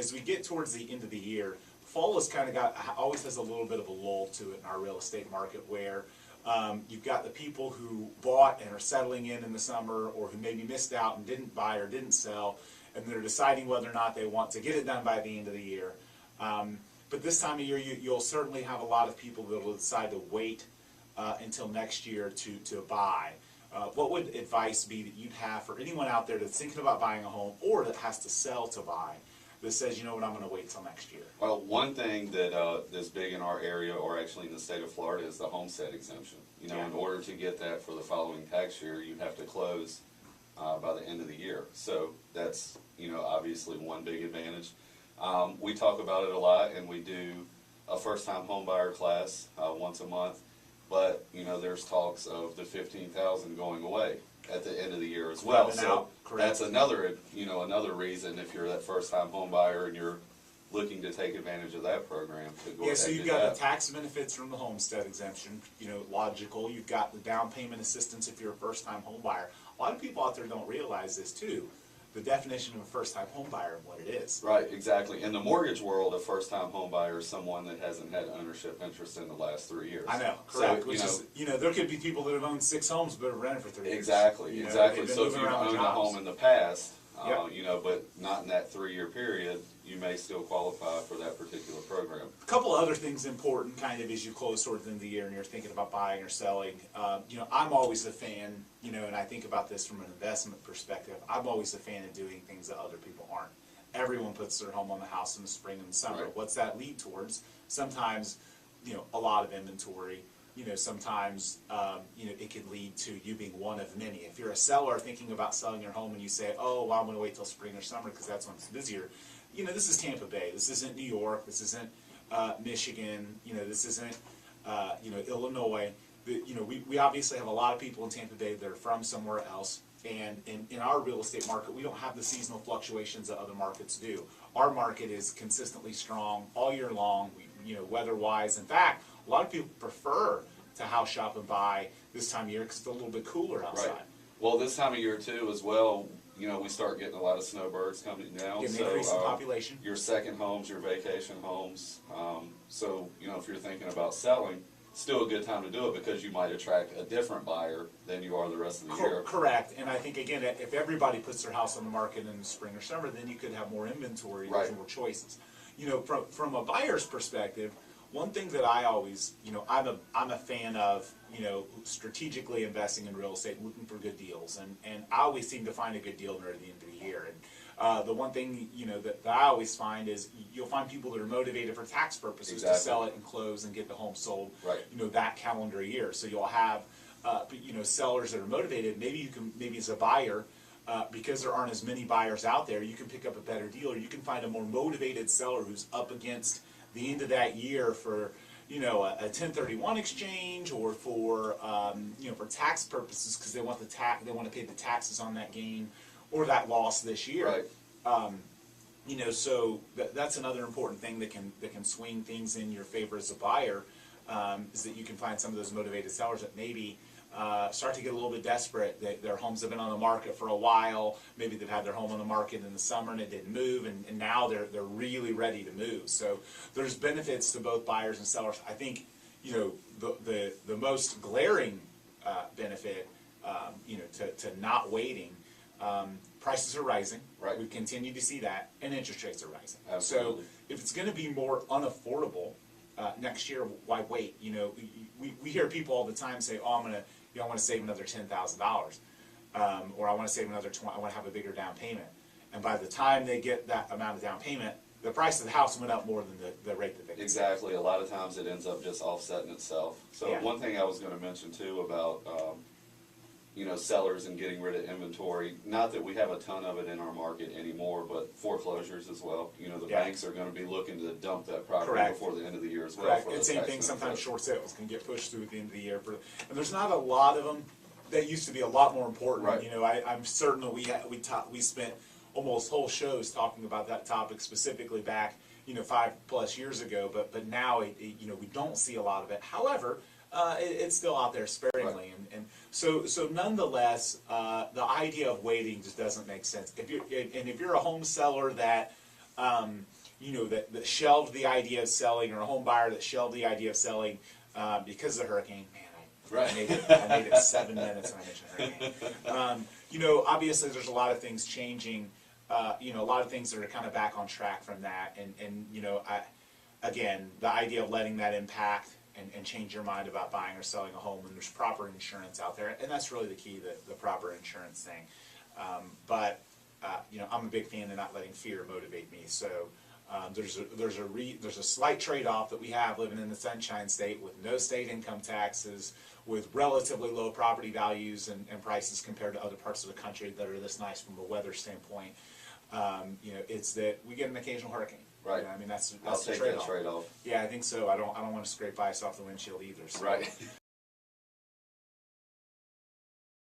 as we get towards the end of the year, fall has kind of always has a little bit of a lull to it in our real estate market where you've got the people who bought and are settling in the summer, or who maybe missed out and didn't buy or didn't sell, and they're deciding whether or not they want to get it done by the end of the year. But this time of year, you'll certainly have a lot of people that will decide to wait until next year to buy. What would advice be that you'd have for anyone out there that's thinking about buying a home or that has to sell to buy, that says, you know what, I'm going to wait till next year? Well, one thing that is big in our area, or actually in the state of Florida, is the homestead exemption. You know, in order to get that for the following tax year, you have to close by the end of the year. So that's, you know, obviously one big advantage. We talk about it a lot, and we do a first-time home buyer class once a month. But, you know, there's talks of the $15,000 going away at the end of the year as well. So that's another, you know, another reason, if you're that first-time home buyer and you're looking to take advantage of that program, to go ahead and do that. Yeah, so you've got the tax benefits from the homestead exemption, you know, logical. You've got the down payment assistance if you're a first-time home buyer. A lot of people out there don't realize this, too, the definition of a first-time home buyer and what it is. Right, exactly. In the mortgage world, a first-time home buyer is someone that hasn't had ownership interest in the last 3 years. I know, correct. So, Which is, you know, there could be people that have owned 6 homes but have rented for 3 years. Exactly, you know, exactly. So if you've owned a home in the past, Yep. you know, but not in that 3-year period, you may still qualify for that particular program. A couple other things important kind of as you close towards the end of the year and you're thinking about buying or selling. You know, I'm always a fan, you know, and I think about this from an investment perspective, I'm always a fan of doing things that other people aren't. Everyone puts their home on the house in the spring and the summer. Right. What's that lead towards? Sometimes, you know, a lot of inventory. You know, sometimes, you know, it could lead to you being one of many. If you're a seller thinking about selling your home and you say, oh, well, I'm going to wait till spring or summer because that's when it's busier. You know, this is Tampa Bay. This isn't New York. This isn't Michigan. You know, this isn't, you know, Illinois. You know, we obviously have a lot of people in Tampa Bay that are from somewhere else. And in our real estate market, we don't have the seasonal fluctuations that other markets do. Our market is consistently strong all year long, you know, weather-wise. In fact, a lot of people prefer to house shop and buy this time of year because it's a little bit cooler outside. Right. Well, this time of year, too, as well, you know, we start getting a lot of snowbirds coming down. Getting an increase in population. Your second homes, your vacation homes. So, you know, if you're thinking about selling, still a good time to do it because you might attract a different buyer than you are the rest of the year. Correct. And I think, again, if everybody puts their house on the market in the spring or summer, then you could have more inventory, right, more choices. You know, from a buyer's perspective, one thing that I always, you know, I'm a fan of, you know, strategically investing in real estate, looking for good deals, and I always seem to find a good deal near the end of the year. And the one thing, you know, that I always find is you'll find people that are motivated for tax purposes to sell it and close and get the home sold, right, you know, that calendar year. So you'll have, you know, sellers that are motivated. Maybe as a buyer, because there aren't as many buyers out there, you can pick up a better deal, or you can find a more motivated seller who's up against the end of that year for, you know, a 1031 exchange, or for, you know, for tax purposes because they want to pay the taxes on that gain or that loss this year. Right. You know, so that's another important thing that can swing things in your favor as a buyer, is that you can find some of those motivated sellers that maybe start to get a little bit desperate. Their homes have been on the market for a while. Maybe they've had their home on the market in the summer and it didn't move, and now they're really ready to move. So there's benefits to both buyers and sellers. I think, you know, the most glaring benefit, you know, to not waiting. Prices are rising. Right. We continue to see that, and interest rates are rising. Absolutely. So if it's going to be more unaffordable next year, why wait? You know, we hear people all the time say, "Oh, I'm going to, you know, I want to save another $10,000, or I want to save another I want to have a bigger down payment." And by the time they get that amount of down payment, the price of the house went up more than the rate that they Exactly. A lot of times it ends up just offsetting itself. So one thing I was going to mention too about you know, sellers and getting rid of inventory. Not that we have a ton of it in our market anymore, but foreclosures as well. You know, the banks are going to be looking to dump that property before the end of the year as well. Correct. And same thing, sometimes short sales can get pushed through at the end of the year. And there's not a lot of them. That used to be a lot more important. Right. You know, I'm certain that we spent almost whole shows talking about that topic specifically back, you know, 5+ years ago. But now, you know, we don't see a lot of it. However, it's still out there sparingly, right, and so nonetheless, the idea of waiting just doesn't make sense. If you're a home seller that you know, that shelved the idea of selling, or a home buyer that shelved the idea of selling because of the hurricane. Man, I made it 7 minutes and I mentioned hurricane. You know, obviously there's a lot of things changing. You know, a lot of things that are kind of back on track from that. And you know, again, the idea of letting that impact and change your mind about buying or selling a home when there's proper insurance out there. And that's really the key, the proper insurance thing. You know, I'm a big fan of not letting fear motivate me. So there's a slight trade-off that we have living in the Sunshine State with no state income taxes, with relatively low property values and prices compared to other parts of the country that are this nice from a weather standpoint. You know, it's that we get an occasional hurricane. Right. You know, I mean, that's I'll the take trade-off. that trade-off. Yeah, I think so. I don't want to scrape ice off the windshield either. So. Right.